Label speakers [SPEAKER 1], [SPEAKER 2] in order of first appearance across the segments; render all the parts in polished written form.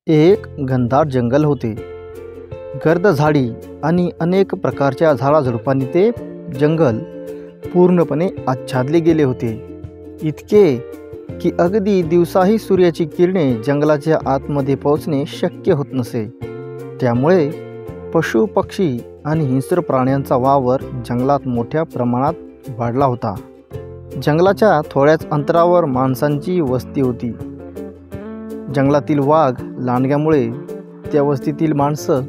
[SPEAKER 1] एक घनदाट जंगल होते. गर्द झाडी आणि अनेक प्रकारच्या झाडाझुडपांनी ते जंगल पूर्णपणे आच्छादले गेले होते. इतके की अगदी दिवसाही सूर्याची किरणे जंगलाच्या आतमध्ये पोहोचणे शक्य होत नसे. त्यामुळे पशु पक्षी आणि हिंस्र प्राण्यांचा वावर जंगलात मोठ्या प्रमाणात वाढला होता. जंगलाच्या थोड्याच अंतरावर माणसांची वस्ती होती. जंगलातील वाघ लांडग्यामुळे त्या वस्तीतील माणसं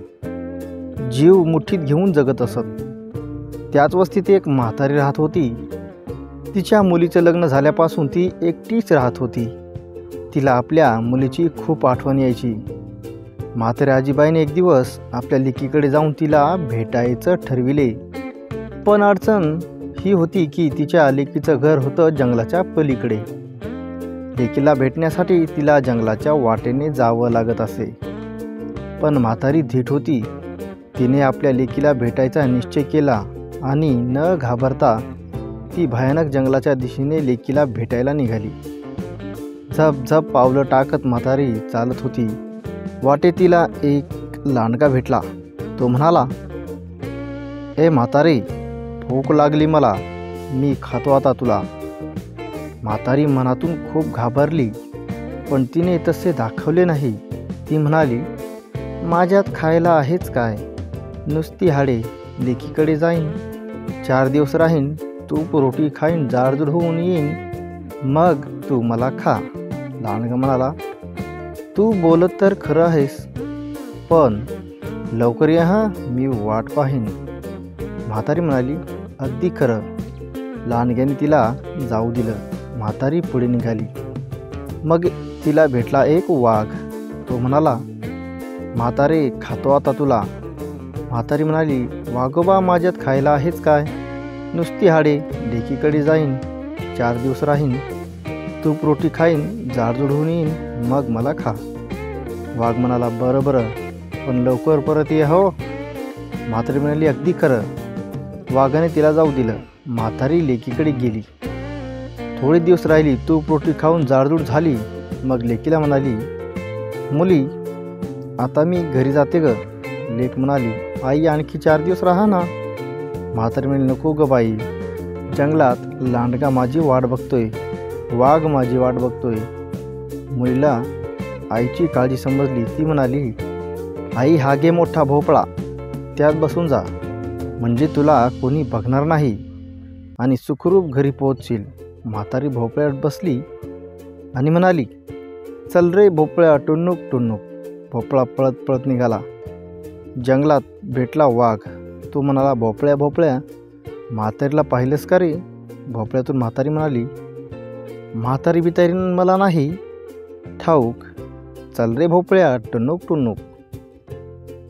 [SPEAKER 1] जीव मुठीत घेऊन जगत असत. त्याच वस्तीत एक म्हातारी राहत होती. तिच्या मुलीचं लग्न झाल्यापासून ती एकटीच राहत होती. तिला आपल्या मुलीची खूप आठवण यायची. म्हाताऱ्या आजीबाईने एक दिवस आपल्या लेकीकडे जाऊन तिला भेटायचं ठरविले. पण अडचण ही होती की तिच्या लेकीचं घर होतं जंगलाच्या पलीकडे. लेकीला भेटण्यासाठी तिला जंगलाच्या वाटेने जावं लागत असे. पण म्हातारी धीट होती. तिने आपल्या लेकीला भेटायचा निश्चय केला आणि न घाबरता ती भयानक जंगलाच्या दिशेने लेकीला भेटायला निघाली. झप झप पावलं टाकत म्हातारी चालत होती. वाटेत तिला एक लांडगा भेटला. तो म्हणाला, "ए म्हातारी, भूक लागली मला, मी खातो आता तुला." म्हातारी मनातून खूप घाबरली, पण तिने तसे दाखवले नाही. ती म्हणाली, "माझ्यात खायला आहेच काय, नुसती हाडे. लेकीकडे जाईन, 4 दिवस राहीन, तूप रोटी खाईन, जाडजूड होऊन येईन, मग तू मला खा." लांडगा म्हणाला, "तू बोलत तर खरं आहेस, पण लवकर ये हां, मी वाट पाहीन." म्हातारी म्हणाली, "अगदी खरं." लांडग्याने तिला जाऊ दिलं. म्हातारी पुढे निघाली. मग तिला भेटला एक वाघ. तो म्हणाला, "म्हातारे, खातो आता तुला." म्हातारी म्हणाली, "वाघोबा, माझ्यात खायला आहेच काय, नुसती हाडे. लेकीकडे जाईन, 4 दिवस राहीन, तूप रोटी खाईन, जाडजूड होऊन येईन, मग मला खा." वाघ म्हणाला, "बरं बरं, पण लवकर परत ये हो." म्हातारी म्हणाली, "अगदी खरं." वाघाने तिला जाऊ दिलं. म्हातारी लेकीकडे गेली. थोडे दिवस राहिली, तूप रोटी खाऊन जाडजूड झाली. मग लेकीला म्हणाली, "मुली, आता मी घरी जाते ग." लेक म्हणाली, "आई, आणखी 4 दिवस राहा ना." म्हातारी म्हणाली, "नको ग बाई, जंगलात लांडगा माझी वाट बघतोय, वाघ माझी वाट बघतोय." मुलीला आईची काळजी समजली. ती म्हणाली, "आई, हा घे मोठा भोपळा, त्यात बसून जा, म्हणजे तुला कोणी बघणार नाही आणि सुखरूप घरी पोहोचशील." म्हातारी भोपळ्यात बसली आणि म्हणाली, "चल रे भोपळ्या, टुन्नुक टुन्नुक." भोपळा पळत पळत निघाला. जंगलात भेटला वाघ. तो म्हणाला, "भोपळ्या भोपळ्या, म्हातारीला पाहिलंस का रे?" भोपळ्यातून म्हातारी म्हणाली, "म्हातारी बितारी मला नाही ठाऊक, चल रे भोपळ्या, टुन्नुक टुन्नुक."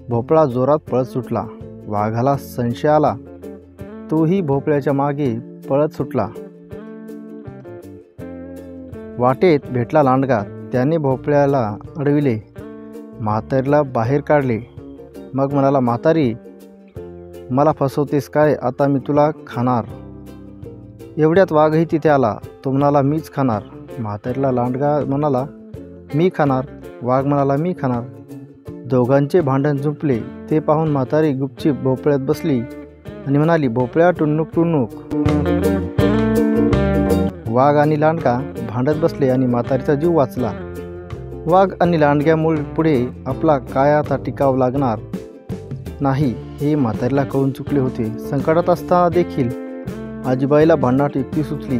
[SPEAKER 1] भोपळा जोरात पळत सुटला. वाघाला संशय आला. तोही भोपळ्याच्या मागे पळत सुटला. वाटेत भेटला लांडगा. त्याने भोपळ्याला अडविले, म्हातारीला बाहेर काढले. मग म्हणाला, "म्हातारी, मला फसवतेस काय? आता मी तुला खाणार." एवढ्यात वाघही तिथे आला. तो म्हणाला, "मीच खाणार." म्हातारीला लांडगा म्हणाला, "मी खाणार." वाघ म्हणाला, "मी खाणार." दोघांचे भांडण जुंपले. ते पाहून म्हातारी गुपचीप भोपळ्यात बसली आणि म्हणाली, "भोपळ्या, टुन्नुक टुन्नुक." वाघ आणि लांडगा भांडत बसले आणि म्हातारीचा जीव वाचला. वाघ आणि लांडग्यामुळे पुढे आपला काय आता टिकाव लागणार नाही हे म्हातारीला कळून चुकले होते. संकटात असताना देखील आजीबाईला भांडणात युक्ती सुचली.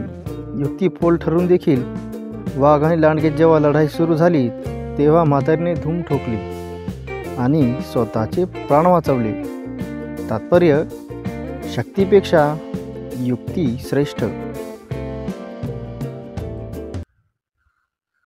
[SPEAKER 1] युक्ती फोल ठरून देखील वाघ आणि लांडग्यात जेव्हा लढाई सुरू झाली, तेव्हा म्हातारीने धूम ठोकली आणि स्वतःचे प्राण वाचवले. तात्पर्य, शक्तीपेक्षा युक्ती श्रेष्ठ.